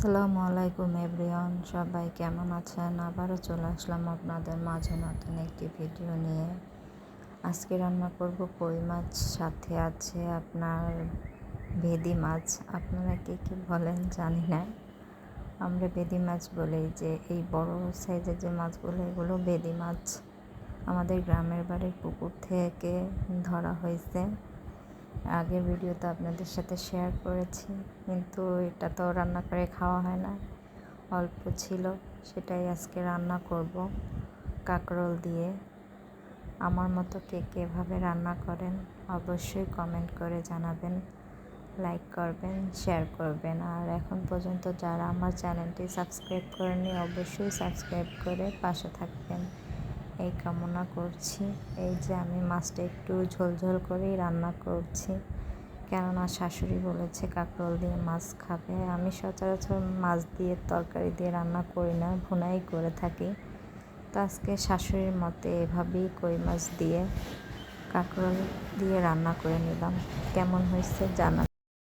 আসসালামু আলাইকুম এভরিওয়ান, সবাই কেমন আছেন? আবারও চলে আসলাম আপনাদের মাঝে নতুন একটি ভিডিও নিয়ে। আজকে রান্না করব কই মাছ, সাথে আছে আপনার ভেদি মাছ। আপনারা কে কী বলেন জানি না, আমরা ভেদি মাছ বলি। যে এই বড় সাইজের যে মাছগুলো, এগুলো ভেদি মাছ। আমাদের গ্রামের বাড়ির পুকুর থেকে ধরা হয়েছে। আগের ভিডিওতে আপনাদের সাথে শেয়ার করেছি, কিন্তু এটা তো রান্না করে খাওয়া হয় না, অল্প ছিল, সেটাই আজকে রান্না করব কাঁকরোল দিয়ে। আমার মতো কে কীভাবে রান্না করেন অবশ্যই কমেন্ট করে জানাবেন, লাইক করবেন, শেয়ার করবেন। আর এখন পর্যন্ত যারা আমার চ্যানেলটি সাবস্ক্রাইব করেননি, অবশ্যই সাবস্ক্রাইব করে পাশে থাকবেন এই কামনা করছি। এই যে আমি মাছটা একটু ঝোলঝোল করেই রান্না করছি, কেননা শাশুড়ি বলেছে কাঁকরোল দিয়ে মাছ খাবে। আমি সচরাচর মাছ দিয়ে তরকারি দিয়ে রান্না করি না, ভুনাই করে থাকি। তো আজকে শাশুড়ির মতে এভাবেই কই মাছ দিয়ে কাঁকরোল দিয়ে রান্না করে নিলাম। কেমন হয়েছে জানান।